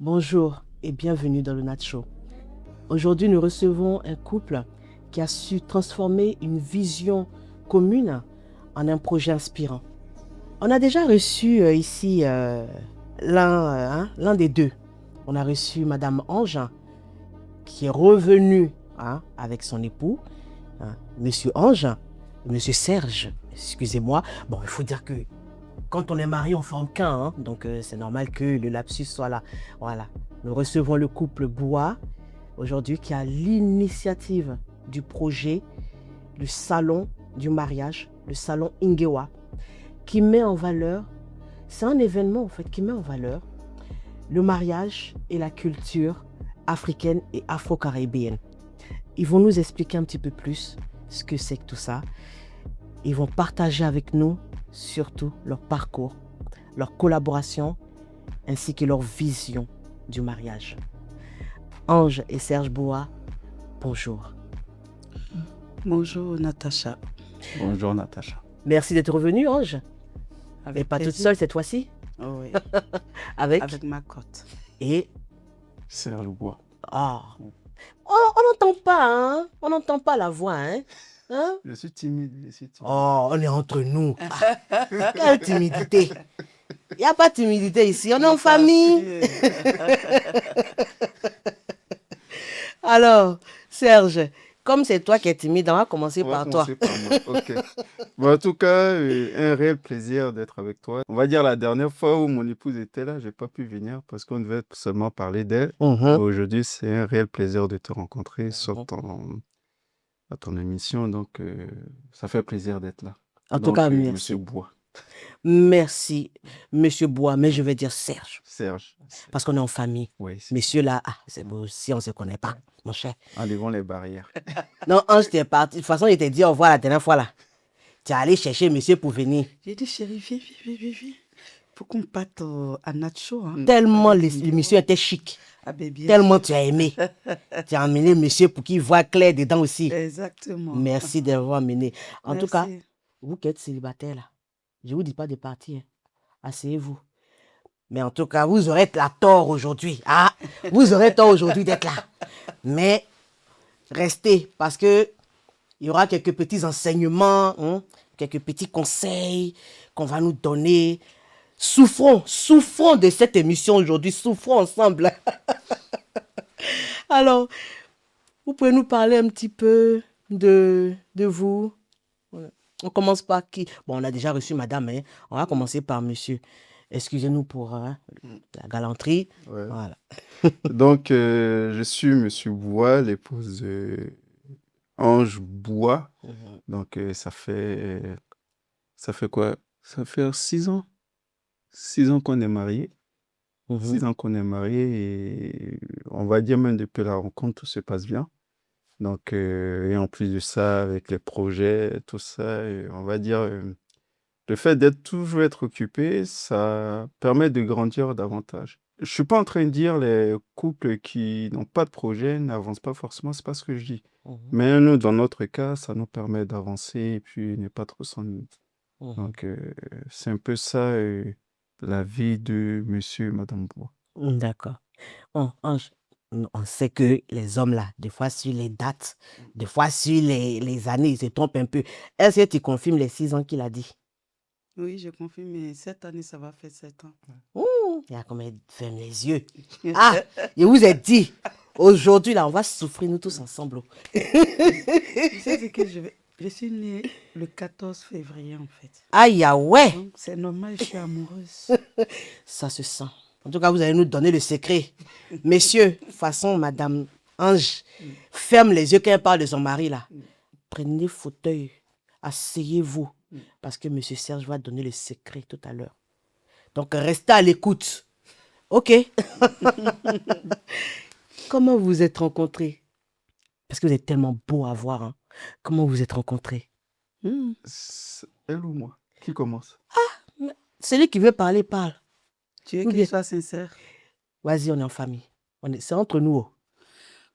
Bonjour et bienvenue dans le Nat Show. Aujourd'hui, nous recevons un couple qui a su transformer une vision commune en un projet inspirant. On a déjà reçu ici l'un des deux. On a reçu Madame Ange, qui est revenue avec son époux, Monsieur Ange, Monsieur Serge, excusez-moi. Bon, il faut dire que quand on est marié, on forme qu'un, donc c'est normal que le lapsus soit là. Voilà. Nous recevons le couple Bois aujourd'hui qui a l'initiative du projet, le salon du mariage, le salon Ingewa, qui met en valeur, c'est un événement en fait qui met en valeur le mariage et la culture africaine et afro-caribéenne. Ils vont nous expliquer un petit peu plus ce que c'est que tout ça. Ils vont partager avec nous surtout leur parcours, leur collaboration ainsi que leur vision du mariage. Ange et Serge Bois, bonjour. Bonjour Natacha. Bonjour Natacha. Merci d'être revenue, Ange. Avec Et pas plaisir. toute seule cette fois-ci. Oh oui. Avec ma cote. et Serge Bois. on n'entend pas, hein. On n'entend pas la voix, hein. Je suis timide. Oh, on est entre nous. Quelle timidité. Il n'y a pas de timidité ici, on est en famille. Alors, Serge, comme c'est toi qui es timide, on va commencer par toi. Par moi. Ok. Bon, en tout cas, un réel plaisir d'être avec toi. On va dire la dernière fois où mon épouse était là, j'ai pas pu venir parce qu'on devait seulement parler d'elle. Aujourd'hui, c'est un réel plaisir de te rencontrer à ton émission. Donc, ça fait plaisir d'être là. En tout cas, merci. Monsieur Bois. Merci, Monsieur Bois, mais je vais dire Serge. Serge. Parce qu'on est en famille. Oui. Messieurs là, c'est beau, si on ne se connaît pas, mon cher. Enlevons les barrières. Non, Ange, t'es parti. De toute façon, il t'a dit au revoir la dernière fois là. Tu es allé chercher monsieur pour venir. J'ai dit chérie, viens. Faut qu'on parte à Nacho. Hein. Tellement l'émission était chic. Ah, bébé. Tellement tu as aimé. Tu as emmené monsieur pour qu'il voit clair dedans aussi. Exactement. Merci d'avoir amené. En tout cas, Merci. vous qui êtes célibataire là, je ne vous dis pas de partir. Hein. Asseyez-vous. Mais en tout cas, vous aurez la tort aujourd'hui. Ah, vous aurez tort aujourd'hui d'être là. Mais restez parce que il y aura quelques petits enseignements, quelques petits conseils qu'on va nous donner. Souffrons de cette émission aujourd'hui. Souffrons ensemble. Alors, vous pouvez nous parler un petit peu de vous. On commence par qui? Bon, on a déjà reçu madame, hein. On va commencer par monsieur. Excusez-nous pour la galanterie. Ouais. Voilà. Donc, je suis Monsieur Bois, l'épouse de Ange Bois. Donc, ça fait quoi? Ça fait 6 ans. 6 ans qu'on est mariés. 6 ans qu'on est mariés et on va dire même depuis la rencontre, tout se passe bien. Donc, et en plus de ça, avec les projets, tout ça, on va dire, le fait d'être toujours être occupé, ça permet de grandir davantage. Je suis pas en train de dire les couples qui n'ont pas de projet n'avancent pas forcément, c'est pas ce que je dis. Mais nous, dans notre cas, ça nous permet d'avancer et puis ne pas trop s'ennuyer. Donc, c'est un peu ça, la vie de monsieur et madame Bois. D'accord. Bon, Ange, on sait que les hommes là, des fois sur les dates, des fois sur les années, ils se trompent un peu. Est-ce que tu confirmes les 6 ans qu'il a dit? Oui, je confirme, mais cette année, ça va faire 7 ans. Il y a combien de ferme les yeux. Ah, je vous ai dit, aujourd'hui là, on va souffrir nous tous ensemble. Tu sais ce que je suis née le 14 février en fait. Aïe, ah ouais. Donc, c'est normal, je suis amoureuse. Ça se sent. En tout cas, vous allez nous donner le secret. Messieurs, façon madame Ange, ferme les yeux quand elle parle de son mari là. Prenez fauteuil, asseyez-vous. Parce que monsieur Serge va donner le secret tout à l'heure. Donc, restez à l'écoute. Ok. Comment vous vous êtes rencontrés? Parce que vous êtes tellement beau à voir. Hein. Comment vous vous êtes rencontrés? C'est elle ou moi? Qui commence? Celui qui veut parler, parle. Tu veux Ou bien- qu'il soit sincère? Vas-y, on est en famille. C'est entre nous. Oh.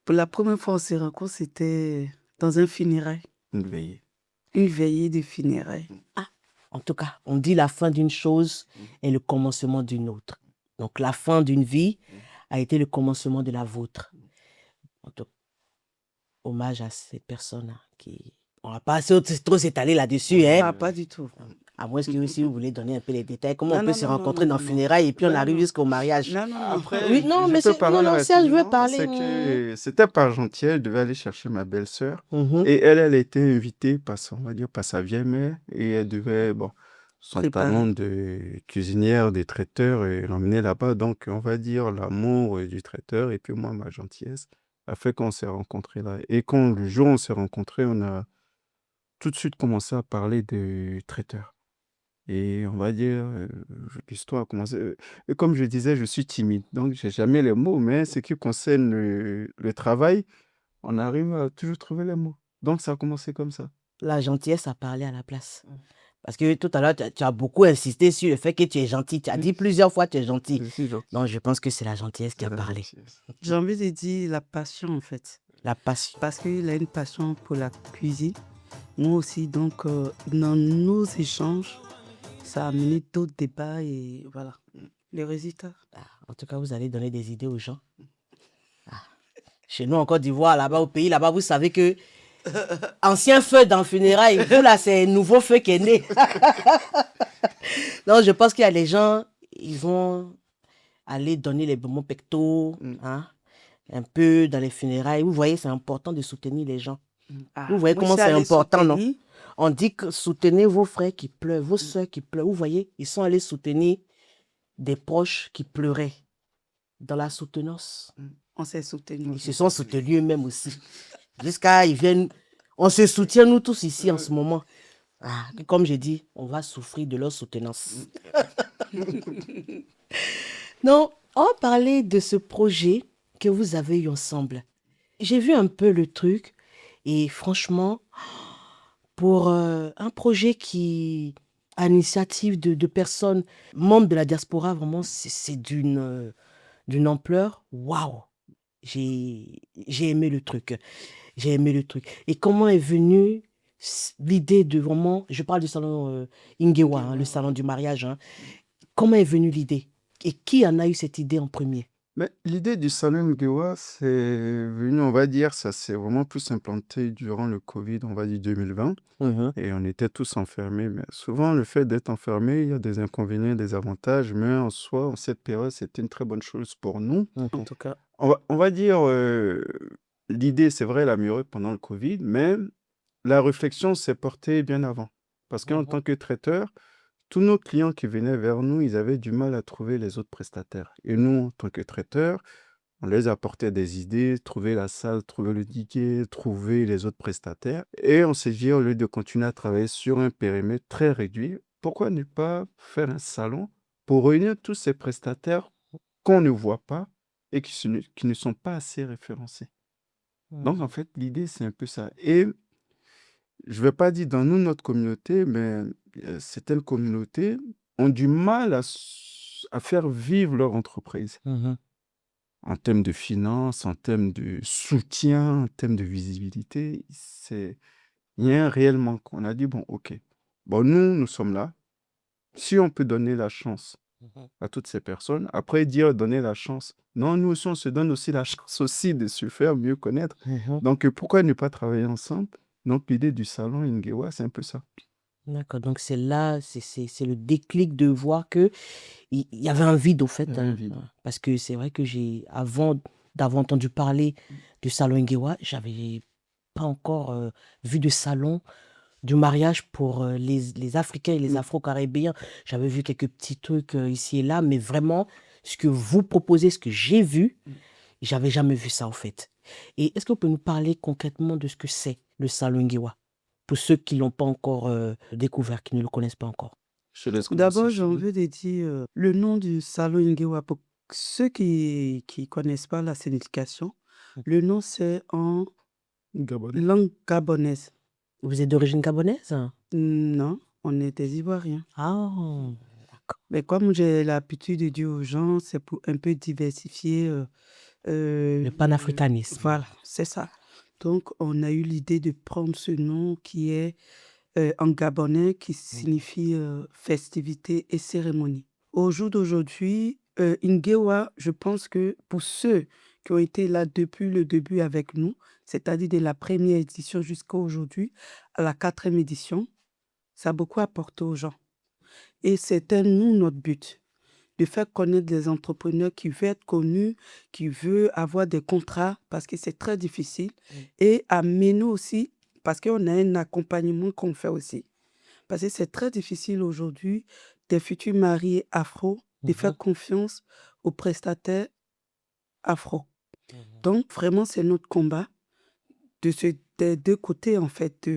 Pour la première fois, on s'est rencontrés, c'était dans un funérail. Une veillée. Une veillée de funérailles. En tout cas, on dit la fin d'une chose et le commencement d'une autre. Donc, la fin d'une vie a été le commencement de la vôtre. En tout- Hommage à ces personnes qui... On va pas trop s'étaler là-dessus, hein. Ah, pas du tout. À moins que si vous voulez donner un peu les détails, comment Non, on peut non, se non, non, rencontrer non, dans non, le non. funérailles et puis on Ben arrive non. jusqu'au mariage. Non, non, non. Après, Oui, non, mais peux c'est... parler Non, Serge, je veux rapidement. parler. C'est que c'était par gentillesse, elle devait aller chercher ma belle-sœur. Mhm. Et elle était invitée on va dire, par sa vieille mère. Et elle devait, bon, son Préparer. talent de cuisinière, des traiteurs, et l'emmener là-bas. Donc, on va dire l'amour du traiteur et puis moi, ma gentillesse a fait qu'on s'est rencontrés là. Et quand le jour où on s'est rencontrés, on a tout de suite commencé à parler du traiteur. Et on va dire, l'histoire a commencé. Et comme je disais, je suis timide, donc j'ai jamais les mots, mais ce qui concerne le travail, on arrive à toujours trouver les mots. Donc ça a commencé comme ça. La gentillesse a parlé à la place. Parce que tout à l'heure, tu as beaucoup insisté sur le fait que tu es gentil. Tu as dit plusieurs fois que tu es gentil. Je suis gentil. Donc, je pense que c'est la gentillesse qui C'est a la parlé. gentillesse. J'ai envie de dire la passion, en fait. La passion. Parce qu'il a une passion pour la cuisine. Moi aussi, donc, dans nos échanges, ça a amené d'autres débats et voilà, les résultats. En tout cas, vous allez donner des idées aux gens. Chez nous, en Côte d'Ivoire, là-bas, au pays, là-bas, vous savez que ancien feu dans le funérail, vous là, c'est un nouveau feu qui est né. Donc, je pense qu'il y a les gens, ils vont aller donner les mots pectos, hein, un peu dans les funérailles. Vous voyez, c'est important de soutenir les gens. Vous voyez comment c'est important, non? On dit que soutenez vos frères qui pleurent, vos soeurs qui pleurent. Vous voyez, ils sont allés soutenir des proches qui pleuraient dans la soutenance. On s'est soutenus. Ils se sont soutenus eux-mêmes aussi. Jusqu'à ils viennent. On se soutient nous tous ici en ce moment. Comme j'ai dit, on va souffrir de leur soutenance. Non, on va parler de ce projet que vous avez eu ensemble. J'ai vu un peu le truc et franchement, pour un projet qui à l'initiative de personnes membres de la diaspora, vraiment, c'est d'une ampleur. Waouh! J'ai aimé le truc. J'ai aimé le truc. Et comment est venue l'idée de vraiment, je parle du salon Ingewa, hein, le salon du mariage. Hein. Comment est venue l'idée? Et qui en a eu cette idée en premier? Mais l'idée du salon Ngewa, c'est venu, on va dire, ça s'est vraiment plus implanté durant le Covid, on va dire 2020. Et on était tous enfermés. Mais souvent, le fait d'être enfermé, il y a des inconvénients, des avantages. Mais en soi, en cette période, c'était une très bonne chose pour nous. En tout cas, On va dire, l'idée, c'est vrai, elle a mûri pendant le Covid, mais la réflexion s'est portée bien avant. Parce qu'en tant que traiteur, tous nos clients qui venaient vers nous, ils avaient du mal à trouver les autres prestataires. Et nous, en tant que traiteurs, on les apportait des idées, trouver la salle, trouver le ticket, trouver les autres prestataires. Et on s'est dit, au lieu de continuer à travailler sur un périmètre très réduit, pourquoi ne pas faire un salon pour réunir tous ces prestataires qu'on ne voit pas et qui ne sont pas assez référencés. Donc, en fait, l'idée, c'est un peu ça. Et je ne vais pas dire dans nous, notre communauté, mais certaines communautés ont du mal à faire vivre leur entreprise. En termes de finances, en termes de soutien, en termes de visibilité, il y a un réel manque. On a dit, bon, OK. Bon, nous sommes là. Si on peut donner la chance à toutes ces personnes, après dire donner la chance. Non, nous aussi, on se donne aussi la chance aussi de se faire mieux connaître. Donc, pourquoi ne pas travailler ensemble? Donc, l'idée du salon Ingewa, c'est un peu ça. D'accord, donc c'est là, c'est le déclic de voir que il y avait un vide au fait. Il y avait un vide. Parce que c'est vrai que avant d'avoir entendu parler du salon Ingewa, j'avais pas encore vu de salon du mariage pour les Africains et les Afro-Caribéens. J'avais vu quelques petits trucs ici et là, mais vraiment, ce que vous proposez, ce que j'ai vu, j'avais jamais vu ça, en fait. Et est-ce que vous pouvez nous parler concrètement de ce que c'est, le salon Ngewa, pour ceux qui ne l'ont pas encore découvert, qui ne le connaissent pas encore? Je laisse d'abord, commencer. j'ai envie de dire le nom du salon Ingewa. Pour ceux qui ne connaissent pas la signification, le nom, c'est en Gabonais. langue gabonaise. Vous êtes d'origine gabonaise? Non, on est des Ivoiriens. Ah, Mais comme j'ai l'habitude de dire aux gens, c'est pour un peu diversifier. le panafricanisme. Voilà, c'est ça. Donc, on a eu l'idée de prendre ce nom qui est en gabonais, qui signifie festivité et cérémonie. Au jour d'aujourd'hui, Ngewa, je pense que pour ceux qui ont été là depuis le début avec nous, c'est-à-dire de la première édition jusqu'à aujourd'hui, à la 4e édition, ça a beaucoup apporté aux gens. Et c'était nous notre but, de faire connaître des entrepreneurs qui veulent être connus, qui veulent avoir des contrats, parce que c'est très difficile, et amener aussi, parce qu'on a un accompagnement qu'on fait aussi. Parce que c'est très difficile aujourd'hui, des futurs mariés afro, de faire confiance aux prestataires afro. Donc, vraiment, c'est notre combat des deux côtés, en fait,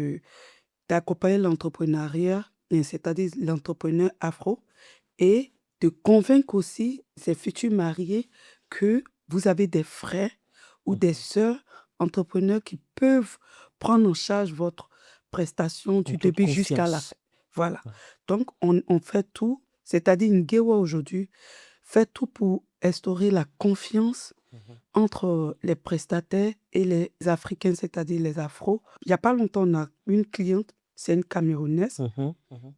d'accompagner l'entrepreneuriat, c'est-à-dire l'entrepreneur afro, et de convaincre aussi ces futurs mariés que vous avez des frères ou des sœurs entrepreneurs qui peuvent prendre en charge votre prestation En du toute début jusqu'à la confiance. fin. Voilà. Ouais. Donc, on fait tout, c'est-à-dire Ngewa aujourd'hui fait tout pour instaurer la confiance entre les prestataires et les Africains, c'est-à-dire les Afros. Il n'y a pas longtemps, on a une cliente, c'est une Camerounaise,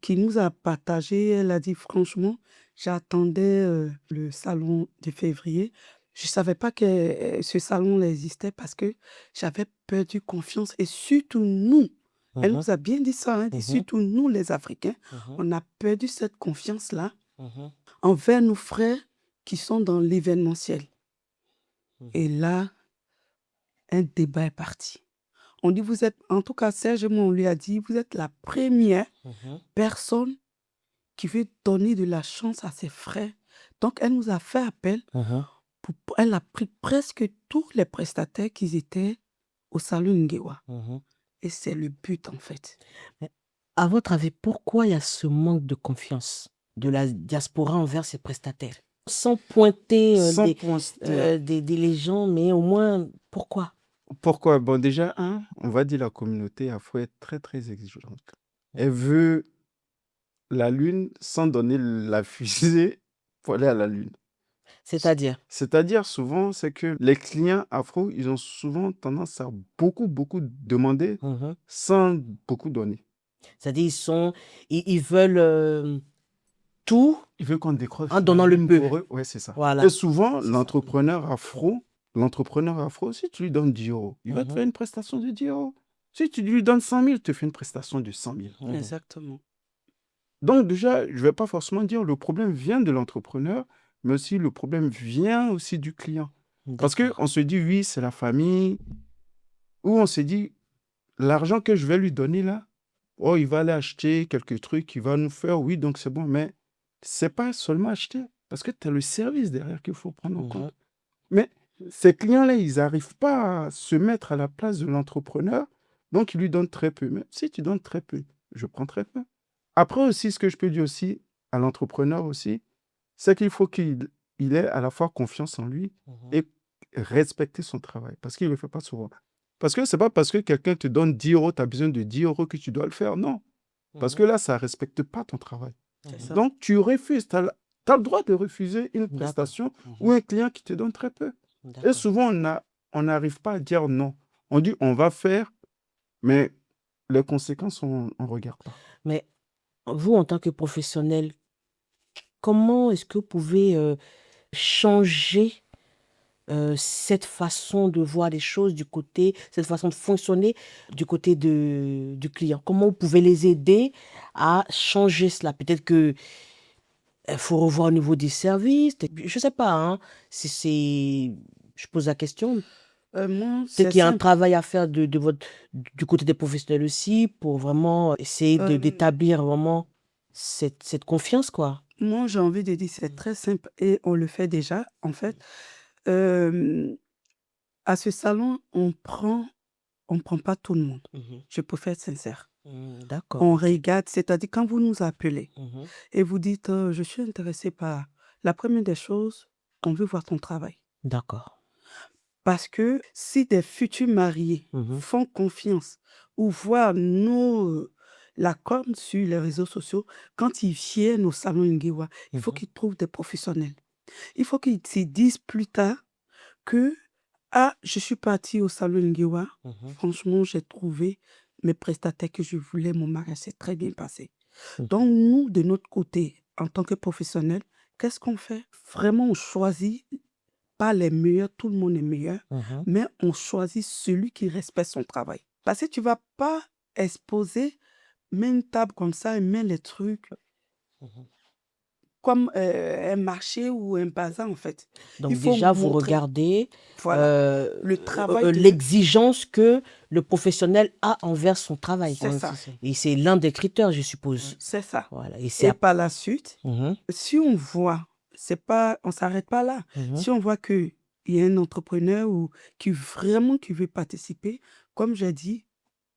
qui nous a partagé, elle a dit franchement, j'attendais le salon de février. Je ne savais pas que ce salon existait parce que j'avais perdu confiance et surtout nous, elle nous a bien dit ça, hein, dit surtout nous les Africains, on a perdu cette confiance-là envers nos frères qui sont dans l'événementiel. Et là, un débat est parti. On dit, vous êtes, en tout cas, Serge et moi, on lui a dit, vous êtes la première personne qui veut donner de la chance à ses frères. Donc, elle nous a fait appel. Elle a pris presque tous les prestataires qui étaient au salon Ngewa. Et c'est le but, en fait. Mais à votre avis, pourquoi il y a ce manque de confiance de la diaspora envers ses prestataires? Sans pointer Sans pointer. des gens, mais au moins, pourquoi? Pourquoi? Bon, déjà, on va dire la communauté afro est très, très exigeante. Elle veut la Lune sans donner la fusée pour aller à la Lune. C'est-à-dire? C'est-à-dire, souvent, c'est que les clients afro, ils ont souvent tendance à beaucoup, beaucoup demander sans beaucoup donner. C'est-à-dire, ils veulent tout Ils veulent qu'on décroche en la donnant le Lune peu. pour eux. Ouais, c'est ça. Voilà. Et souvent, C'est ça. l'entrepreneur afro, si tu lui donnes 10 euros, il va te faire une prestation de 10 euros. Si tu lui donnes 100 000, il te fait une prestation de 100 000. Exactement. Donc déjà, je ne vais pas forcément dire le problème vient de l'entrepreneur, mais aussi le problème vient aussi du client. Parce D'accord. qu'on se dit, oui, c'est la famille, ou on se dit, l'argent que je vais lui donner là, oh, il va aller acheter quelques trucs, il va nous faire, oui, donc c'est bon, mais c'est pas seulement acheter, parce que tu as le service derrière qu'il faut prendre en compte. Mais ces clients-là, ils n'arrivent pas à se mettre à la place de l'entrepreneur, donc ils lui donnent très peu. Mais si tu donnes très peu, je prends très peu. Après aussi, ce que je peux dire aussi à l'entrepreneur aussi, c'est qu'il faut qu'il ait à la fois confiance en lui et respecter son travail, parce qu'il ne le fait pas souvent. Parce que ce n'est pas parce que quelqu'un te donne 10 euros, tu as besoin de 10 euros que tu dois le faire, non. Parce que là, ça ne respecte pas ton travail. C'est ça. Donc, tu refuses, tu as le droit de refuser une D'accord. prestation ou un client qui te donne très peu. Et D'accord. souvent, on n'arrive pas à dire non. On dit, on va faire, mais les conséquences, on ne regarde pas. Mais vous, en tant que professionnel, comment est-ce que vous pouvez changer cette façon de voir les choses du côté, cette façon de fonctionner du côté du client? Comment vous pouvez les aider à changer cela? Peut-être que il faut revoir au niveau des services. Je ne sais pas, hein, je pose la question. Moi, Peut-être c'est qu'il y a un simple. travail à faire du côté des professionnels aussi pour vraiment essayer d'établir vraiment cette confiance, quoi. Moi, j'ai envie de dire, c'est très simple et on le fait déjà. En fait, euh, à ce salon, on prend pas tout le monde. Je préfère être sincère. D'accord. On regarde, c'est-à-dire quand vous nous appelez Mhm. et vous dites, je suis intéressé par la première des choses, on veut voir ton travail. D'accord. Parce que si des futurs mariés font confiance ou voient la com sur les réseaux sociaux, quand ils viennent au salon Ngewa, il faut qu'ils trouvent des professionnels. Il faut qu'ils se disent plus tard que, je suis parti au salon Ngewa, franchement, j'ai trouvé mes prestataires que je voulais, mon mariage s'est très bien passé. Donc, nous, de notre côté, en tant que professionnels, qu'est-ce qu'on fait? Vraiment, on choisit pas les meilleurs, tout le monde est meilleur, mais on choisit celui qui respecte son travail. Parce que tu vas pas exposer, mets une table comme ça et mets les trucs comme un marché ou un bazar, en fait. Il Donc faut déjà, vous montrer, regardez voilà, le travail de... l'exigence que le professionnel a envers son travail. C'est ça, Et c'est l'un des critères, je suppose. c'est ça. Voilà. Et c'est Et par la suite, Mhm, si on voit, c'est pas, on s'arrête pas là. mhm. Si on voit qu'il y a un entrepreneur ou qui veut participer, comme j'ai dit,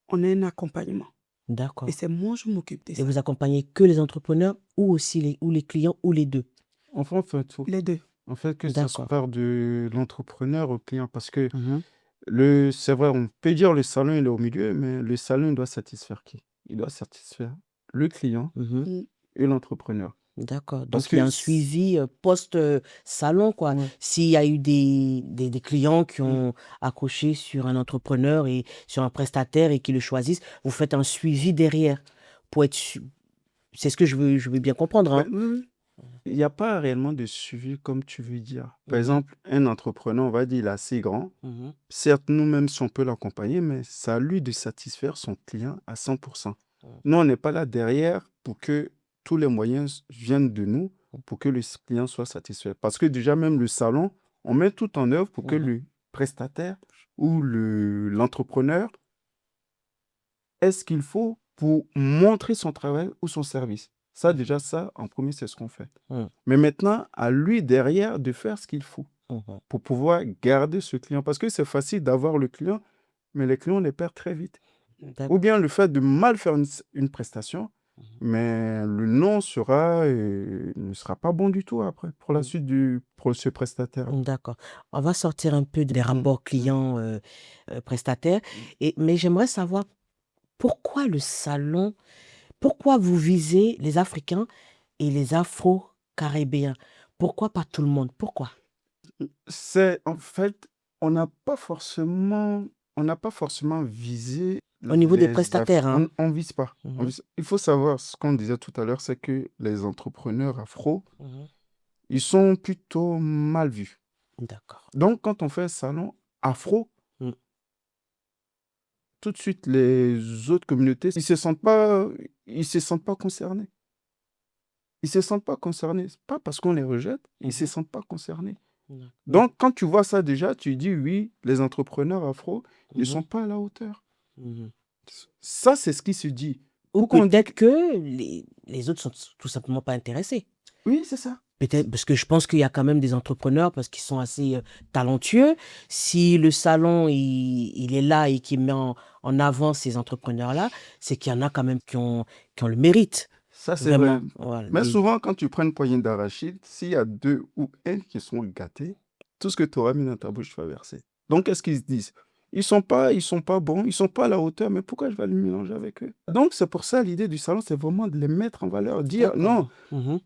on a un accompagnement. Et D'accord. c'est moi, je m'occupe de Et ça. vous accompagnez que les entrepreneurs ou aussi les clients ou les deux? Enfin, on fait tout. Les deux. En fait, que ça se D'accord. part de l'entrepreneur au client. Parce que Mhm. c'est vrai, on peut dire le salon, il est au milieu, mais le salon doit satisfaire qui? Il doit satisfaire le client Mhm. Mm. et l'entrepreneur. D'accord. Parce Donc, il y a que un suivi post-salon, quoi. ouais, S'il y a eu des clients qui mm, ont accroché sur un entrepreneur et sur un prestataire et qui le choisissent, vous faites un suivi derrière pour être sûr. C'est ce que je veux bien comprendre, ouais, hein. oui, oui. Il n'y a pas réellement de suivi comme tu veux dire. Par Mhm. exemple, un entrepreneur, on va dire, il est assez grand. Mhm. Certes, nous-mêmes, si on peut l'accompagner, mais c'est à lui de satisfaire son client à 100%. Mhm. Nous, on n'est pas là derrière pour que tous les moyens viennent de nous pour que le client soit satisfait. Parce que déjà, même le salon, on met tout en œuvre pour que Mhm. le prestataire ou l'entrepreneur ait ce qu'il faut pour montrer son travail ou son service. Ça, déjà, ça, en premier, c'est ce qu'on fait. Mhm. Mais maintenant, à lui derrière de faire ce qu'il faut Mhm. pour pouvoir garder ce client. Parce que c'est facile d'avoir le client, mais les clients, on les perd très vite. Ou bien le fait de mal faire une prestation, mais le nom ne sera pas bon du tout après pour la Mhm. suite pour ce prestataire. D'accord. On va sortir un peu des Mm, rapports mm, clients-prestataires. mm. Mais j'aimerais savoir pourquoi le salon, pourquoi vous visez les Africains et les Afro-Caribéens? Pourquoi pas tout le monde? Pourquoi? C'est en fait, on n'a pas forcément, on n'a pas forcément visé Au niveau des les prestataires, hein? on vise pas. Mhm. Il faut savoir ce qu'on disait tout à l'heure, c'est que les entrepreneurs afro, Mhm. ils sont plutôt mal vus. D'accord. Donc, quand on fait un salon afro, Mm. tout de suite, les autres communautés, ils se sentent pas concernés. Ils se sentent pas concernés. C'est pas parce qu'on les rejette, ils se Mhm. sentent pas concernés. D'accord. Donc, quand tu vois ça déjà, tu dis oui, les entrepreneurs afro ne sont Mhm. pas à la hauteur. Mhm. Ça, c'est ce qui se dit. Ou Pourquoi on dit peut-être que les autres sont tout simplement pas intéressés. oui, c'est ça. Peut-être parce que je pense qu'il y a quand même des entrepreneurs parce qu'ils sont assez talentueux. Si le salon il est là et qu'il met en avant ces entrepreneurs-là, c'est qu'il y en a quand même qui ont le mérite. Ça, c'est vrai. Vraiment. Voilà. Mais souvent, quand tu prends une poignée d'arachide, s'il y a 2 ou 1 qui sont gâtés, tout ce que tu auras mis dans ta bouche, tu vas verser. Donc, qu'est-ce qu'ils se disent? Ils sont pas bons, ils sont pas à la hauteur, mais pourquoi je vais les mélanger avec eux? Donc, c'est pour ça, l'idée du salon, c'est vraiment de les mettre en valeur. Dire, non, D'accord. Mhm.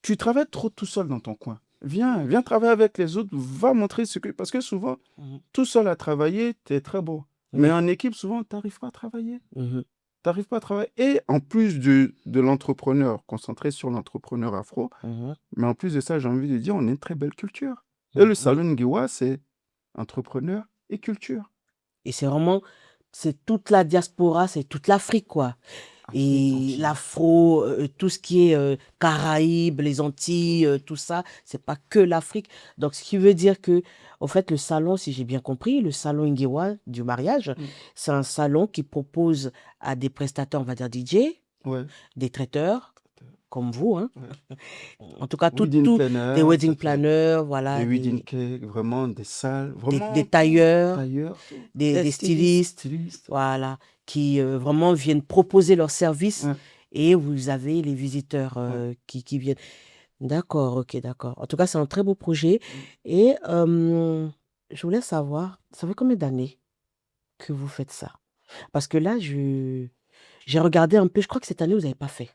tu travailles trop tout seul dans ton coin. Viens travailler avec les autres, va montrer ce que... Parce que souvent, Mhm. tout seul à travailler, tu es très beau. Oui. Mais en équipe, souvent, tu n'arrives pas à travailler. Mhm. Tu n'arrives pas à travailler. Et en plus de l'entrepreneur, concentré sur l'entrepreneur afro, Mhm. mais en plus de ça, j'ai envie de dire, on a une très belle culture. Et Mhm. le salon Ngiwa, c'est entrepreneur et culture. Et c'est toute la diaspora, c'est toute l'Afrique, quoi. Afrique Et entière. l'Afro, tout ce qui est Caraïbes, les Antilles, tout ça, c'est pas que l'Afrique. Donc, ce qui veut dire que, en fait, le salon, si j'ai bien compris, le salon Ngewa du mariage, Mm. c'est un salon qui propose à des prestataires, on va dire DJ, Ouais. des traiteurs, comme vous, hein. Ouais. En tout cas, Wedding des planner, wedding ça fait planners, des voilà, wedding cakes, vraiment des salles, des vraiment tailleurs, tailleurs, tout. des Des stylistes, Stylistes. voilà, qui vraiment viennent proposer leurs services Ouais. et vous avez les visiteurs Ouais. qui viennent. D'accord, ok, d'accord. En tout cas, c'est un très beau projet. Mm. Et je voulais savoir, ça fait combien d'années que vous faites ça? Parce que là, j'ai regardé un peu, je crois que cette année, vous n'avez pas fait.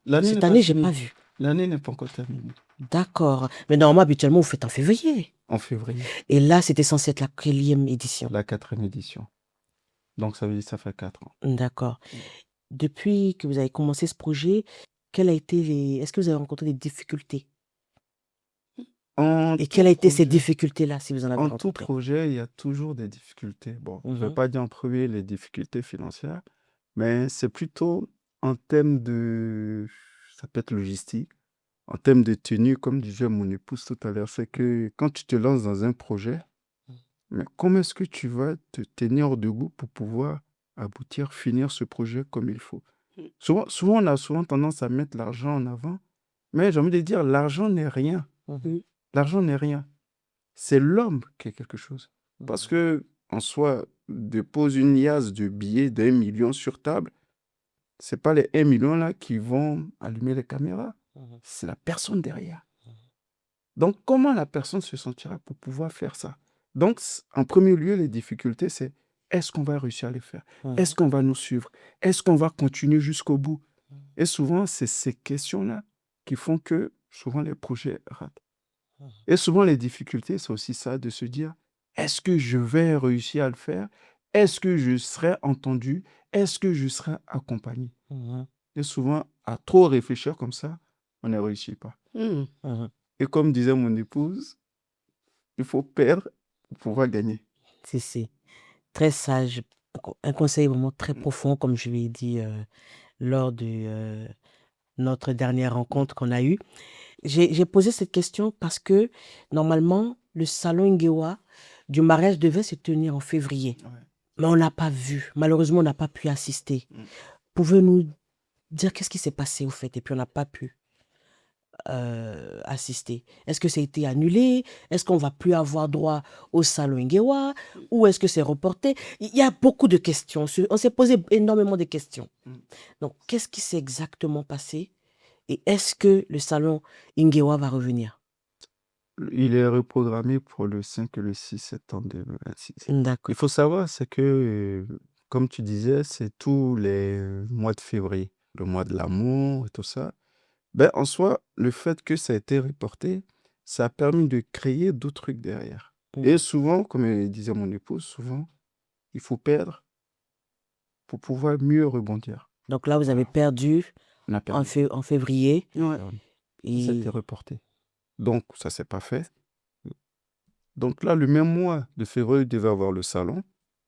L'année n'est Cette pas année, j'ai finie. pas vu. L'année n'est pas encore terminée. D'accord. Mais normalement, habituellement, vous faites en février. En février, Et là, c'était censé être la quatrième édition. la 4e édition. Donc, ça veut dire que ça fait 4 ans. D'accord. Mm. Depuis que vous avez commencé ce projet, est-ce que vous avez rencontré des difficultés? En Et tout quelles ont été ces projet, difficultés-là, si vous en avez en tout rencontré? projet, il y a toujours des difficultés. Bon, je ne vais Mhm, pas dire en premier les difficultés financières, mais c'est plutôt en termes de, ça peut être logistique, en termes de tenue, comme disait mon épouse tout à l'heure, c'est que quand tu te lances dans un projet, mais comment est-ce que tu vas te tenir debout pour pouvoir aboutir, finir ce projet comme il faut? Mm. Souvent, on a souvent tendance à mettre l'argent en avant, mais j'ai envie de dire, l'argent n'est rien. mhm, Mm. L'argent n'est rien. C'est l'homme qui est quelque chose. Parce mhm, que, en soi, dépose une liasse de billets d'1 million sur table, c'est pas les 1 million là qui vont allumer les caméras, mhm, c'est la personne derrière. Donc, comment la personne se sentira pour pouvoir faire ça? Donc, en premier lieu, les difficultés, c'est est-ce qu'on va réussir à les faire? Est-ce mhm, qu'on va nous suivre? Est-ce qu'on va continuer jusqu'au bout? Et souvent, c'est ces questions-là qui font que souvent les projets ratent. mhm, Et souvent, les difficultés, c'est aussi ça, de se dire, est-ce que je vais réussir à le faire? Est-ce que je serai entendu? Est-ce que je serai accompagné? mhm, Et souvent, à trop réfléchir comme ça, on ne réussit pas. Mm. mhm. Et comme disait mon épouse, il faut perdre pour pouvoir gagner. C'est très sage. Un conseil vraiment très Mm. profond, comme je l'ai dit lors de notre dernière rencontre qu'on a eue. J'ai posé cette question parce que normalement, le salon Ngewa du mariage devait se tenir en février. Ouais. Mais on n'a pas vu. Malheureusement, on n'a pas pu assister. Mm. Pouvez-nous dire qu'est-ce qui s'est passé au fait et puis on n'a pas pu assister? Est-ce que ça a été annulé? Est-ce qu'on va plus avoir droit au salon Ngewa? Ou est-ce que c'est reporté? Il y a beaucoup de questions. On s'est posé énormément de questions. Mm. Donc, qu'est-ce qui s'est exactement passé? Et est-ce que le salon Ngewa va revenir? Il est reprogrammé pour le 5 et le 6 septembre 2026. Il D'accord. faut savoir, c'est que, comme tu disais, c'est tous les mois de février, le mois de l'amour et tout ça. Ben, en soi, le fait que ça a été reporté, ça a permis de créer d'autres trucs derrière. Et souvent, comme disait mon épouse, souvent, il faut perdre pour pouvoir mieux rebondir. Donc là, vous avez Voilà, perdu on a en, perdu. en février. Ouais. Perdu. Ça a été Et reporté. Donc, ça s'est pas fait. Donc là, le même mois de février, il devait avoir le salon.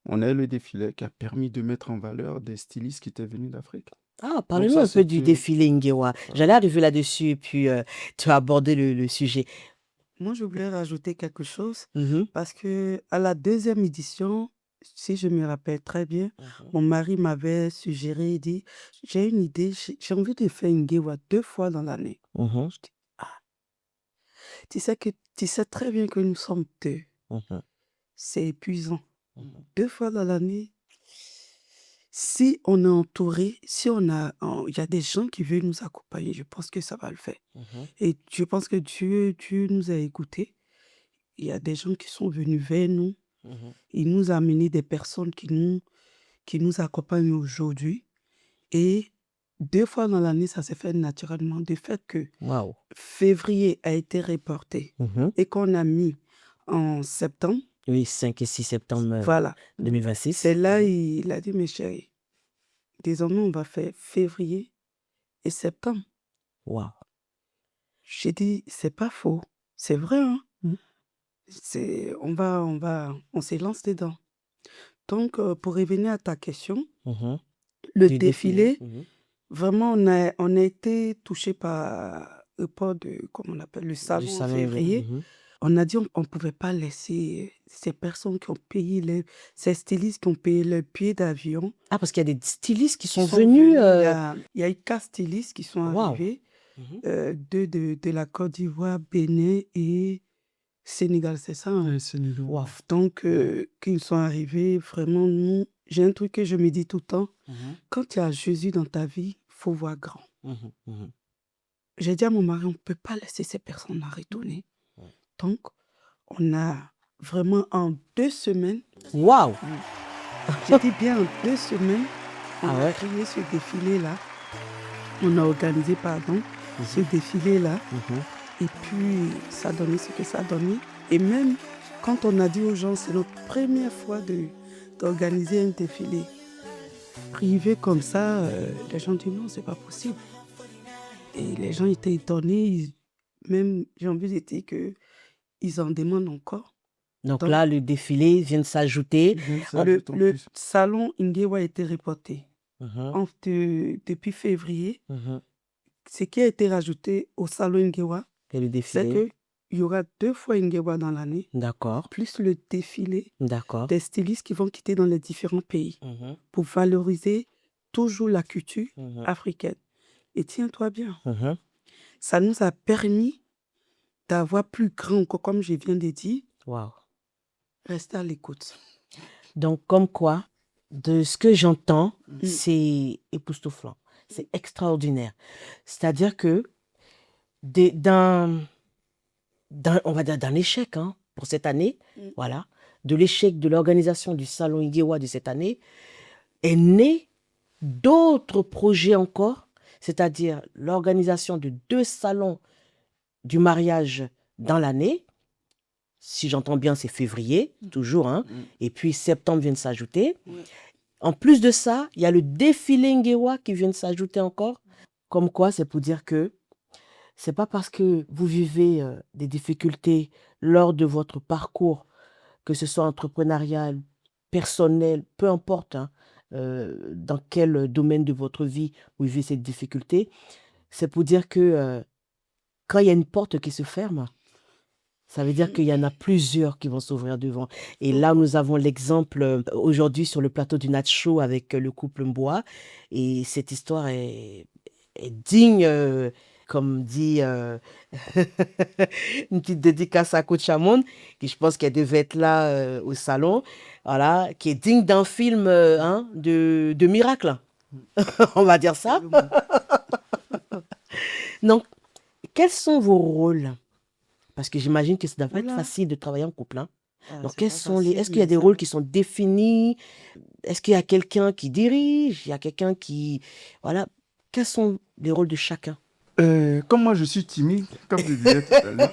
On a eu le défilé qui a permis de mettre en valeur des stylistes qui étaient venus d'Afrique. ah, Donc parlez-nous ça, un peu du c'était... défilé Ngewa. Voilà. J'allais arriver là-dessus et puis tu as abordé le sujet. Moi, je voulais rajouter quelque chose Mhm, parce que à la deuxième édition, si je me rappelle très bien, mhm, mon mari m'avait suggéré, il dit, j'ai une idée, j'ai envie de faire une Ngewa 2 fois dans l'année. mhm, Je dis, ah, tu sais très bien que nous sommes 2. mhm, C'est épuisant. mhm, 2 fois dans l'année, si on est entouré, si il y a des gens qui veulent nous accompagner, je pense que ça va le faire. mhm, Et je pense que Dieu nous a écoutés. Il y a des gens qui sont venus vers nous. mhm. Il nous a amené des personnes qui nous accompagnent aujourd'hui. Et 2 fois dans l'année, ça s'est fait naturellement. Du fait que Waouh. février a été reporté Mhm. et qu'on a mis en septembre, Oui, 5 et 6 septembre voilà. 2026. C'est là il a dit, mes chéris, désormais on va faire février et septembre. Waouh. J'ai dit, c'est pas faux. C'est vrai, hein? Mhm. On s'élance dedans. Donc, pour revenir à ta question, Mhm. le Du défilé. défilé, Mhm. vraiment, on a été touché par le port de, comment on appelle, le Du salon en salon. février. Mhm. On a dit on ne pouvait pas laisser ces personnes qui ont payé, ces stylistes qui ont payé leur billet d'avion, Ah, parce qu'il y a des stylistes qui qui sont sont venus. venus. Il y a eu 4 stylistes qui sont Waouh. arrivés, Mhm. 2 de la Côte d'Ivoire, Bénin et Sénégal, c'est ça, hein? Ouais, c'est nul. Waouh. Donc, quand ils sont arrivés, vraiment, j'ai un truc que je me dis tout le temps, Mhm. quand tu as Jésus dans ta vie, il faut voir grand. Mhm. Mhm. J'ai dit à mon mari, on ne peut pas laisser ces personnes retourner. Ouais. Donc, on a vraiment en 2 semaines, Waouh. j'ai dit bien en 2 semaines, on Ah a ouais. créé ce défilé-là. On a organisé, pardon, ce défilé-là. Mhm. Et puis, ça donnait ce que ça donnait. Et même quand on a dit aux gens, c'est notre première fois d'organiser un défilé privé comme ça, les gens disent non, c'est pas possible. Et les gens étaient étonnés. Même, j'ai envie de dire que ils en demandent encore. Donc Donc, là, le défilé vient de s'ajouter. le salon Ngewa a été reporté Mhm, depuis février. mhm. Ce qui a été rajouté au salon Ngewa, Et le c'est défilé. qu'il y aura 2 fois Ngewa dans l'année, D'accord, plus le défilé d'accord. des stylistes qui vont quitter dans les différents pays Mhm, pour valoriser toujours la culture mhm, africaine. Et tiens-toi bien, mhm. ça nous a permis d'avoir plus grand encore, comme je viens de dire. Wow. Restez à l'écoute. Donc, comme quoi, de ce que j'entends, Mm. c'est époustouflant. C'est extraordinaire. C'est-à-dire que d'un, on va dire d'un échec pour cette année, Mm. voilà, de l'échec de l'organisation du Salon Ngewa de cette année, est né d'autres projets encore, c'est-à-dire l'organisation de 2 salons du mariage dans l'année. Si j'entends bien, c'est février, toujours, et puis septembre vient de s'ajouter. Ouais. En plus de ça, il y a le défilé Ngewa qui vient de s'ajouter encore. Comme quoi, c'est pour dire que c'est pas parce que vous vivez des difficultés lors de votre parcours, que ce soit entrepreneurial, personnel, peu importe dans quel domaine de votre vie vous vivez cette difficulté, c'est pour dire que quand il y a une porte qui se ferme, ça veut dire qu'il y en a plusieurs qui vont s'ouvrir devant. Et là, nous avons l'exemple aujourd'hui sur le plateau du Nat Show avec le couple Mboa. Et cette histoire est digne, comme dit une petite dédicace à Coach Amon, qui je pense qu'elle devait être là au salon, voilà, qui est digne d'un film de miracle. On va dire ça. Donc, quels sont vos rôles? Parce que j'imagine que ça ne doit pas être Oula. facile de travailler en couple. Donc, C'est pas facile, est-ce qu'il y a mais des ça- rôles qui sont définis? Est-ce qu'il y a quelqu'un qui dirige? Il y a quelqu'un qui... Voilà. Quels sont les rôles de chacun? Comme moi, je suis timide, comme je disais tout à l'heure.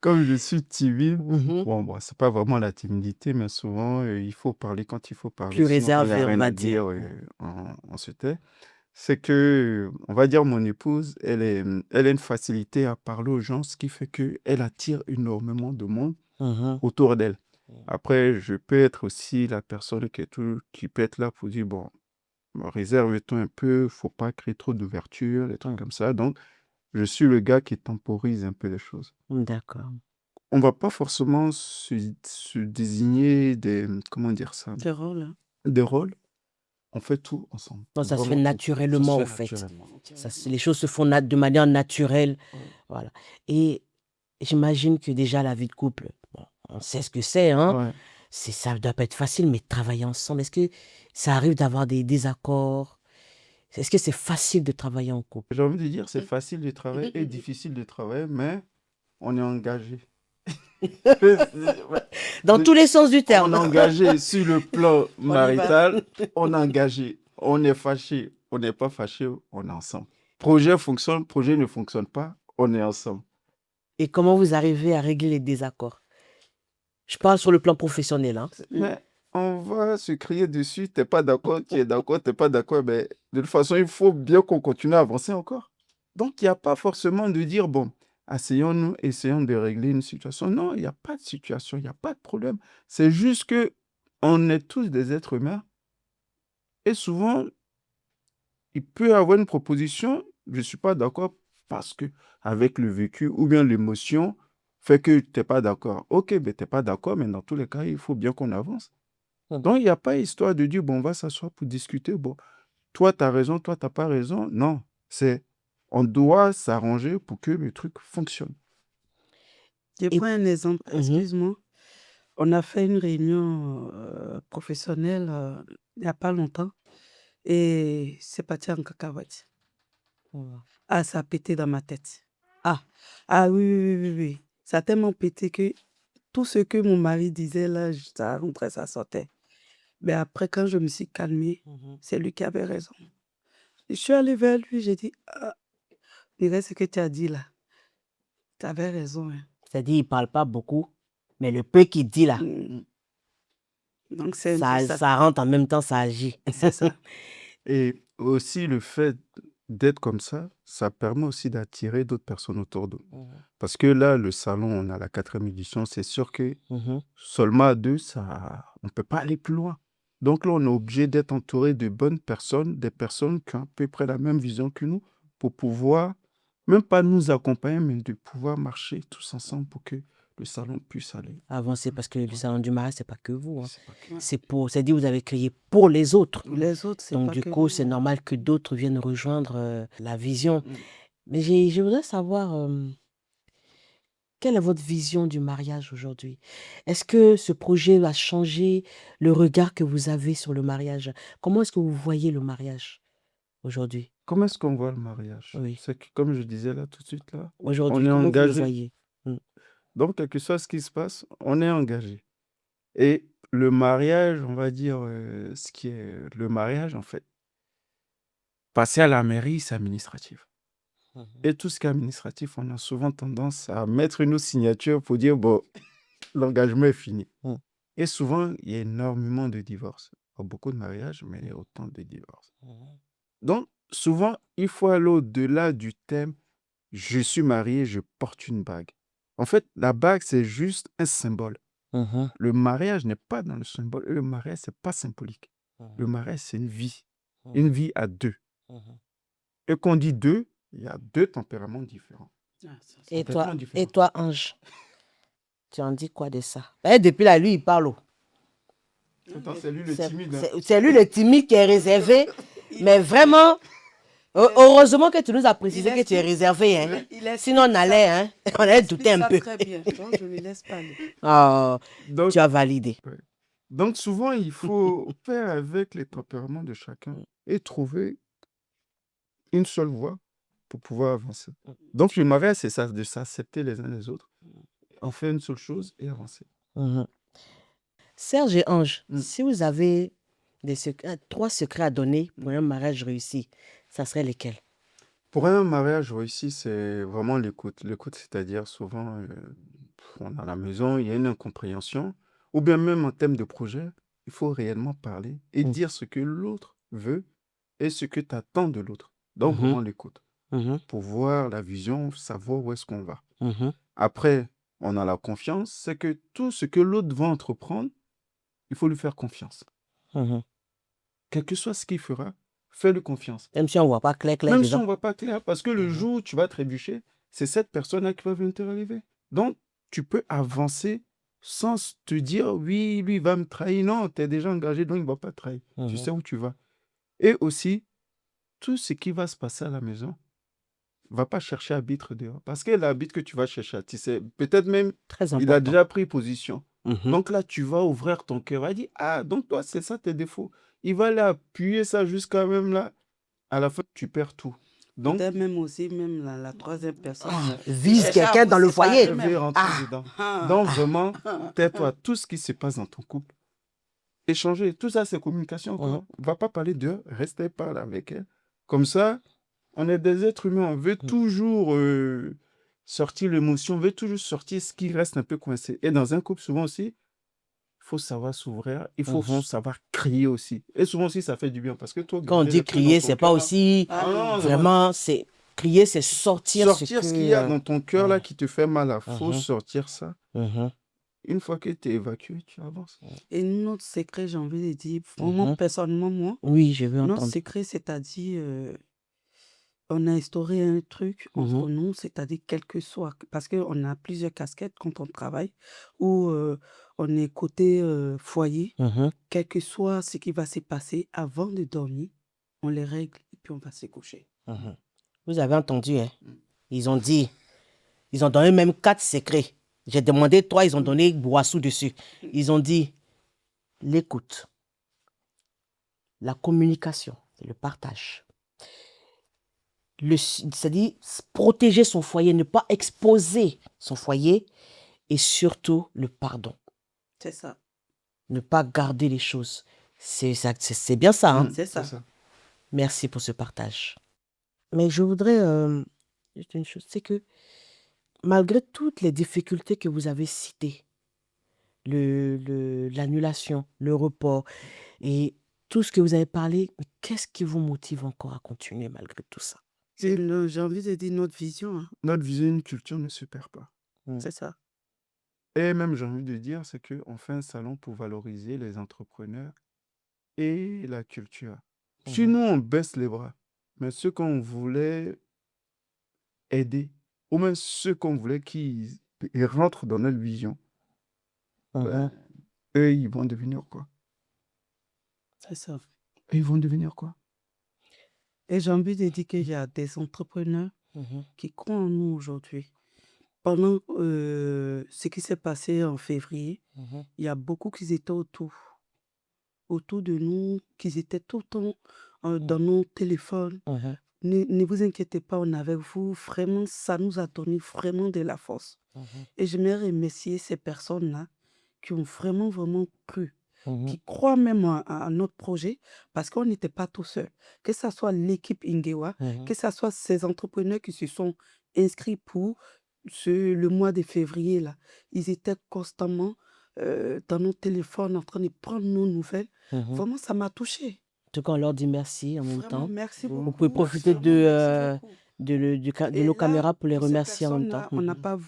Comme je suis timide, Mhm. bon, c'est pas vraiment la timidité, mais souvent, il faut parler quand il faut parler. Plus Sinon, quand il n'y a réservé, on rien va à dire. dire, on se tait. C'est que, on va dire, mon épouse, elle a une facilité à parler aux gens, ce qui fait qu'elle attire énormément de monde Mhm. autour d'elle. Après, je peux être aussi la personne qui peut être là pour dire, bon, réserve-toi un peu, faut pas créer trop d'ouverture, des trucs comme ça. Donc, je suis le gars qui temporise un peu les choses. D'accord. On va pas forcément se désigner comment dire ça, Des rôles, hein. des rôles. On fait tout ensemble. Non, ça se fait Vraiment tout. Ça se naturellement, fait au fait. naturellement. Les choses se font de manière naturelle. Ouais. Voilà. Et j'imagine que déjà, la vie de couple, bon, on sait ce que c'est, Ouais. Ça ne doit pas être facile, mais travailler ensemble, est-ce que ça arrive d'avoir des désaccords? Est-ce que c'est facile de travailler en couple? J'ai envie de dire, c'est facile de travailler et difficile de travailler, mais on est engagé. Dans tous les sens du On terme. est engagé sur le plan y va. marital, on est engagé. On est fâché, on n'est pas fâché, on est ensemble. Projet fonctionne, projet ne fonctionne pas, on est ensemble. Et comment vous arrivez à régler les désaccords? Je parle sur le plan professionnel. Mais on va se crier dessus, t'es pas d'accord, tu es d'accord, t'es pas d'accord, mais de toute façon, il faut bien qu'on continue à avancer encore. Donc, il n'y a pas forcément de dire, bon, asseyons-nous, essayons de régler une situation. Non, il n'y a pas de situation, il n'y a pas de problème. C'est juste que on est tous des êtres humains et souvent, il peut y avoir une proposition, je ne suis pas d'accord parce que avec le vécu ou bien l'émotion fait que tu n'es pas d'accord. Ok, ben tu n'es pas d'accord, mais dans tous les cas, il faut bien qu'on avance. Donc, il n'y a pas histoire de dire, bon, on va s'asseoir pour discuter. Bon, toi, tu as raison, toi, tu n'as pas raison. Non, on doit s'arranger pour que le truc fonctionne. Je Et- prends un exemple, Mhm. excuse-moi. On a fait une réunion professionnelle il n'y a pas longtemps et c'est parti en cacahuète. Ah, ça a pété dans ma tête. Ah oui, oui, oui, oui, oui. Ça a tellement pété que tout ce que mon mari disait là, ça rentrait, ça sortait. Mais après, quand je me suis calmée, c'est lui qui avait raison. Je suis allée vers lui, j'ai dit, regarde ce que tu as dit là. Tu avais raison. Hein. C'est-à-dire, il ne parle pas beaucoup, mais le peu qu'il dit là, Mm. Donc, c'est un peu ça. ça rentre en même temps, ça agit. C'est ça. Et aussi le fait d'être comme ça permet aussi d'attirer d'autres personnes autour de nous. Parce que là, le salon, on a la 4e édition, c'est sûr que seulement à 2, on ne peut pas aller plus loin. Donc là, on est obligé d'être entouré de bonnes personnes, des personnes qui ont à peu près la même vision que nous, pour pouvoir, même pas nous accompagner, mais de pouvoir marcher tous ensemble pour que le salon puisse aller. Avancer, parce que le salon du mariage, c'est pas que vous. C'est pas que- C'est dit, vous avez créé pour les autres. Les autres, c'est Donc, pas du que coup, nous. c'est normal que d'autres viennent rejoindre la vision. Mm. Mais je voudrais savoir, quelle est votre vision du mariage aujourd'hui? Est-ce que ce projet va changer le regard que vous avez sur le mariage? Comment est-ce que vous voyez le mariage aujourd'hui? Comment est-ce qu'on voit le mariage? Oui. C'est que, comme je disais là tout de suite, là, Aujourd'hui, on est comment vous le engagé. voyez? Donc, quel que soit ce qui se passe, on est engagé. Et le mariage, on va dire, ce qui est le mariage, en fait, passer à la mairie, c'est administratif. Et tout ce qui est administratif, on a souvent tendance à mettre nos signatures pour dire, bon, l'engagement est fini. Mm. Et souvent, il y a énormément de divorces. Pas beaucoup de mariages, mais il y a autant de divorces. Donc, souvent, il faut aller au-delà du thème « je suis marié, je porte une bague ». En fait, la bague, c'est juste un symbole. Mhm. Le mariage n'est pas dans le symbole. Et le mariage, c'est pas symbolique. Le mariage, c'est une vie. Une vie à 2. Et quand on dit 2, il y a 2 tempéraments différents. Et Complètement toi, différents. et toi, Ange, tu en dis quoi de ça? Eh, depuis là, lui, il parle. Attends, c'est lui le C'est timide. hein. c'est lui le timide qui est réservé. Mais vraiment, heureusement que tu nous as précisé que tu es réservé. Hein. Sinon, on allait, hein, on allait douter un peu. Très bien, donc je ne le laisse pas aller. Ah, Donc, tu as validé. donc, souvent, il faut faire avec les tempéraments de chacun et trouver une seule voie pour pouvoir avancer. Donc, le mariage, c'est ça, de s'accepter les uns les autres. On fait une seule chose et avancer. Mhm. Serge et Ange, Mm. si vous avez 3 secrets à donner pour un mariage réussi, ça serait lesquels? Pour un mariage réussi, c'est vraiment l'écoute. L'écoute, c'est-à-dire souvent, on est à la maison, il y a une incompréhension, ou bien même en termes de projet, il faut réellement parler et Mm. dire ce que l'autre veut et ce que tu attends de l'autre. Donc, Mhm. vraiment l'écoute. Mhm. Pour voir la vision, savoir où est-ce qu'on va. Mhm. Après, on a la confiance, c'est que tout ce que l'autre va entreprendre, il faut lui faire confiance. Mhm. Quel que soit ce qu'il fera, fais-lui confiance. Même si on ne voit pas clair Même si dedans. on ne voit pas clair, parce que le jour où tu vas trébucher, c'est cette personne-là qui va venir te relever. Donc, tu peux avancer sans te dire, oui, lui, il va me trahir. Non, tu es déjà engagé, donc il ne va pas te trahir. Tu Mhm. sais où tu vas. Et aussi, tout ce qui va se passer à la maison, va pas chercher arbitre dehors. Parce que l'arbitre que tu vas chercher, tu sais, peut-être même, Très il a important. déjà pris position. Mhm. Donc là, tu vas ouvrir ton cœur. Il va dire, ah, donc toi, c'est ça tes défauts. Il va aller appuyer ça jusqu'à même là. À la fin, tu perds tout. Donc, Peut-être même aussi, même la troisième personne. Vise chercher à quelqu'un vous dans le séparer foyer. je même. vais rentrer Ah. dedans. Ah. Donc, vraiment, tais-toi. Tout ce qui se passe dans ton couple, échanger. Tout ça, c'est communication. Quoi. Mhm. On ne va pas parler d'eux. Restez parler avec elle. Comme ça, on est des êtres humains. On veut toujours sortir l'émotion. On veut toujours sortir ce qui reste un peu coincé. Et dans un couple, souvent aussi, il faut savoir s'ouvrir. Il faut Mhm. savoir crier aussi. Et souvent aussi, ça fait du bien. Parce que toi, Quand on garder dit le truc dans crier, ton c'est pas cœur, là, aussi Ah non, vraiment, c'est crier, c'est sortir sortir ce qu'il y a dans ton cœur là Mhm. qui te fait mal. Il faut Mhm. sortir ça. Mhm. Une fois que tu es évacué, tu avances. Et notre secret, j'ai envie de dire, vraiment, Mhm. personnellement, moi, Oui, je veux notre entendre. secret, c'est-à-dire, on a instauré un truc entre nous, c'est-à-dire quel que soit, parce qu'on a plusieurs casquettes quand on travaille, ou on est côté foyer, Mhm. quel que soit ce qui va se passer avant de dormir, on les règle et puis on va se coucher. Mhm. Vous avez entendu, hein? Ils ont dit, ils ont donné même 4 secrets. J'ai demandé 3, ils ont donné Boissou dessus. Ils ont dit l'écoute, la communication, le partage. C'est-à-dire protéger son foyer, ne pas exposer son foyer et surtout le pardon. C'est ça. Ne pas garder les choses. C'est bien ça, hein? C'est ça. Merci pour ce partage. Mais je voudrais juste une chose, c'est que malgré toutes les difficultés que vous avez citées, l'annulation, le report, et tout ce que vous avez parlé, mais qu'est-ce qui vous motive encore à continuer malgré tout ça? J'ai envie de dire notre vision, hein. Notre vision, une culture ne se perd pas. C'est ça. Et même, j'ai envie de dire, c'est qu'on fait un salon pour valoriser les entrepreneurs et la culture. Si Mhm. nous, on baisse les bras, mais ceux qu'on voulait aider, ou même ceux qu'on voulait qu'ils rentrent dans notre vision, ben, eux, ils vont devenir quoi? C'est ça. Eux, ils vont devenir quoi? Et j'ai envie de dire qu'il y a des entrepreneurs Mhm. qui croient en nous aujourd'hui. Pendant ce qui s'est passé en février, Mhm. il y a beaucoup qui étaient autour de nous, qui étaient tout le temps dans nos téléphones. Mhm. Ne vous inquiétez pas, on est avec vous. Vraiment, ça nous a donné vraiment de la force. Mhm. Et j'aimerais remercier ces personnes-là qui ont vraiment, vraiment cru, Mhm. qui croient même à notre projet, parce qu'on n'était pas tout seul. Que ce soit l'équipe Ingewa, Mhm. que ce soit ces entrepreneurs qui se sont inscrits pour le mois de février, là. Ils étaient constamment dans nos téléphones en train de prendre nos nouvelles. Mhm. Vraiment, ça m'a touchée. En tout cas, on leur dit merci en même Vraiment, temps. merci Vous beaucoup. Vous pouvez profiter Vraiment, merci beaucoup. de Et nos là, caméras pour les pour ces remercier en même temps. personnes-là, on n'a pas,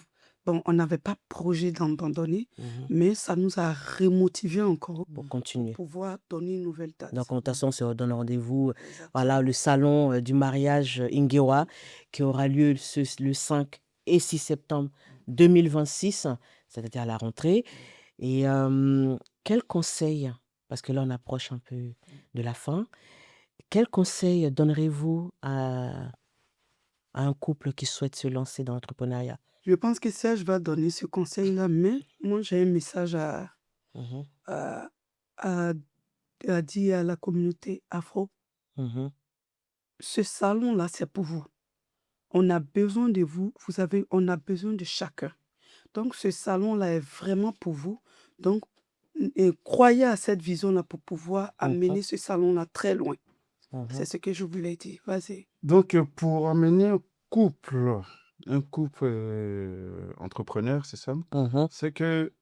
bon, on n'avait pas projet d'en donner, Mhm. mais ça nous a remotivé encore Pour continuer. pour pouvoir donner une nouvelle date. Donc, en toute façon, on se redonne rendez-vous. Exactement. Voilà, le salon du mariage Ingewa qui aura lieu le 5 et 6 septembre 2026, c'est-à-dire à la rentrée. Et quel conseil, parce que là, on approche un peu de la fin, quel conseil donnerez-vous à un couple qui souhaite se lancer dans l'entrepreneuriat? Je pense que Serge va donner ce conseil-là, mais moi, j'ai un message Mhm. à, à- à dire à la communauté afro. Mhm. Ce salon-là, c'est pour vous. On a besoin de vous, on a besoin de chacun. Donc, ce salon-là est vraiment pour vous. Donc, croyez à cette vision-là pour pouvoir amener ce salon-là très loin. Mhm. C'est ce que je voulais dire. Vas-y. Donc, pour amener un couple entrepreneur, c'est ça, Mhm. c'est que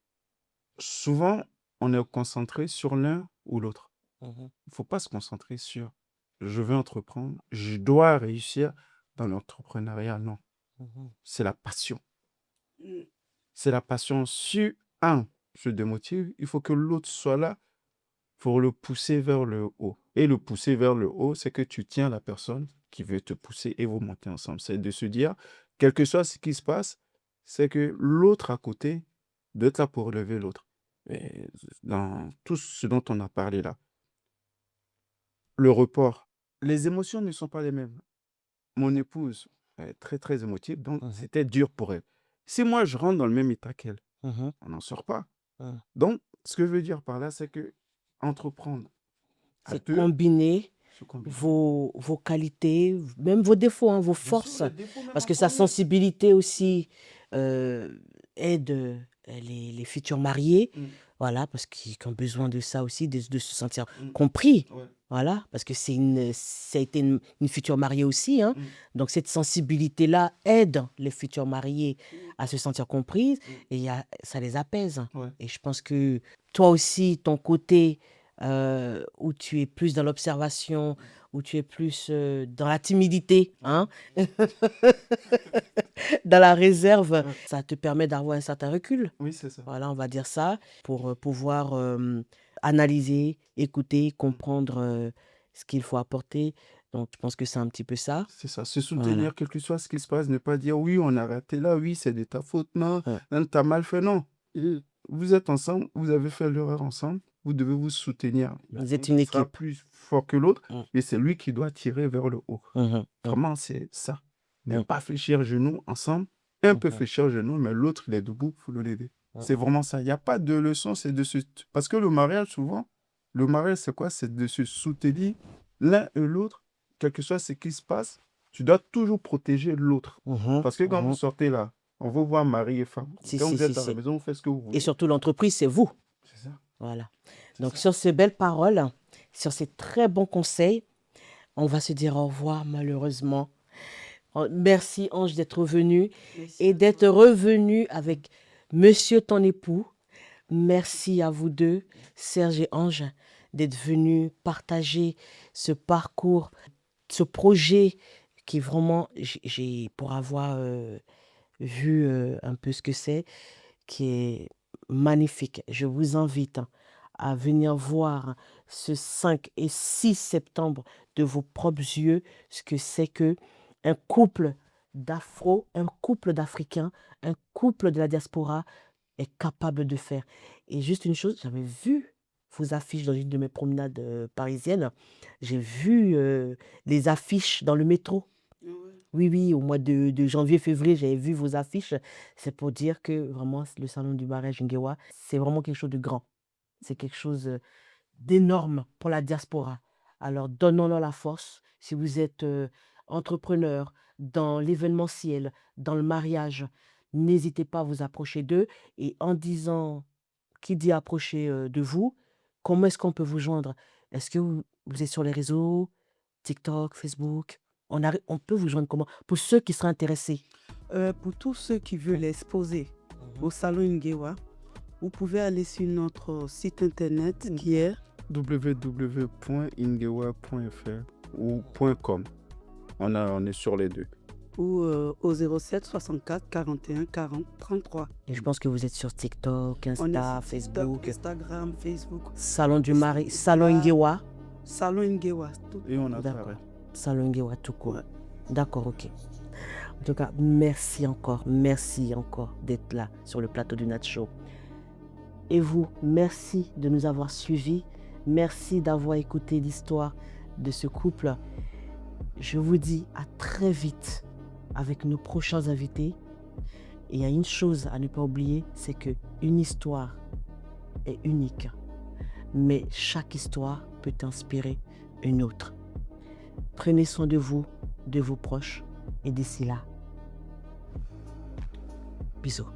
souvent, on est concentré sur l'un ou l'autre. Mhm. Il ne faut pas se concentrer sur je veux entreprendre, je dois réussir dans l'entrepreneuriat. Non, Mhm. c'est la passion. Mm. C'est la passion. Si un se démotive, il faut que l'autre soit là pour le pousser vers le haut. Et le pousser vers le haut, c'est que tu tiens la personne qui veut te pousser et vous montez ensemble. C'est de se dire, quel que soit ce qui se passe, c'est que l'autre à côté doit être là pour relever l'autre. Et dans tout ce dont on a parlé là, le report, les émotions ne sont pas les mêmes. Mon épouse est très très émotive, donc Mhm. c'était dur pour elle. Si moi je rentre dans le même état qu'elle, Mhm. on n'en sort pas. Mhm. Donc, ce que je veux dire par là, c'est que entreprendre à C'est deux, combiner se combiner. vos qualités, même vos défauts, hein, vos Bien sûr, forces. les défauts même Parce en que sa premier. sensibilité aussi aide les futurs mariés. Mm, Voilà, parce qu'ils ont besoin de ça aussi, de se sentir mm, compris. ouais, Voilà, parce que ça a été une future mariée aussi. Hein. mm, Donc, cette sensibilité-là aide les futurs mariés Mm. à se sentir comprises mm, et ça les apaise. ouais. Et je pense que toi aussi, ton côté où tu es plus dans l'observation, où tu es plus dans la timidité, hein, dans la réserve, Ouais. ça te permet d'avoir un certain recul. Oui, c'est ça. Voilà, on va dire ça, pour pouvoir analyser, écouter, comprendre ce qu'il faut apporter. Donc, je pense que c'est un petit peu ça. C'est ça, se soutenir, Voilà. quel que soit ce qui se passe, ne pas dire oui, on a raté là, oui, c'est de ta faute, non, Ouais. non, t'as mal fait, non. Et vous êtes ensemble, vous avez fait l'erreur ensemble, vous devez vous soutenir. Vous êtes Un une qui sera équipe. plus fort que l'autre, Mm. et c'est lui qui doit tirer vers le haut. Mhm. Vraiment, c'est ça. Ne Mm. pas fléchir genoux ensemble, un peu Mhm. fléchir genoux, mais l'autre, il est debout, il faut le l'aider. Mhm. C'est vraiment ça. Il n'y a pas de leçon, c'est de se... Parce que le mariage, souvent, le mariage, c'est quoi? C'est de se soutenir l'un et l'autre, quel que soit ce qui se passe, tu dois toujours protéger l'autre. Mhm. Parce que quand vous Mhm. sortez là, on vous voit mari et femme. Si, Quand si, vous êtes si, à la si. maison, vous faites ce que vous voulez. Et surtout, l'entreprise, c'est vous. C'est ça. Voilà. C'est Donc, ça. sur ces belles paroles, sur ces très bons conseils, on va se dire au revoir, malheureusement. Merci, Ange, d'être venu Merci et à d'être toi. revenu avec Monsieur ton époux. Merci à vous deux, Serge et Ange, d'être venu partager ce parcours, ce projet qui est vraiment, pour avoir vu un peu ce que c'est, qui est magnifique. Je vous invite à venir voir ce 5 et 6 septembre de vos propres yeux ce que c'est que un couple d'Afro, un couple d'Africains, un couple de la diaspora est capable de faire. Et juste une chose, j'avais vu vos affiches dans une de mes promenades parisiennes. J'ai vu les affiches dans le métro. Oui, oui, au mois de janvier-février, j'avais vu vos affiches. C'est pour dire que vraiment, le salon du mariage Ngewa, c'est vraiment quelque chose de grand. C'est quelque chose d'énorme pour la diaspora. Alors, donnons-leur la force. Si vous êtes entrepreneur dans l'événementiel, dans le mariage, n'hésitez pas à vous approcher d'eux. Et en disant, qui dit approcher de vous, comment est-ce qu'on peut vous joindre? Est-ce que vous êtes sur les réseaux, TikTok, Facebook? On peut vous joindre comment? Pour ceux qui seraient intéressés. Pour tous ceux qui veulent exposer au Salon Ngewa, vous pouvez aller sur notre site internet qui est www.ingewa.fr ou .com. On est sur les deux. ou au 07 64 41 40 33. Et je pense que vous êtes sur TikTok, On est Insta, sur Facebook. Instagram, Facebook. Salon du mari, Salon Ngewa. Salon Ngewa. Et on a D'accord. Paris. Salon Ngewa tout court. Ouais. D'accord, ok. En tout cas, merci encore d'être là sur le plateau du Nat Show. Et vous, merci de nous avoir suivis. Merci d'avoir écouté l'histoire de ce couple. Je vous dis à très vite avec nos prochains invités. Et il y a une chose à ne pas oublier, c'est qu'une histoire est unique. Mais chaque histoire peut inspirer une autre. Prenez soin de vous, de vos proches. Et d'ici là, bisous.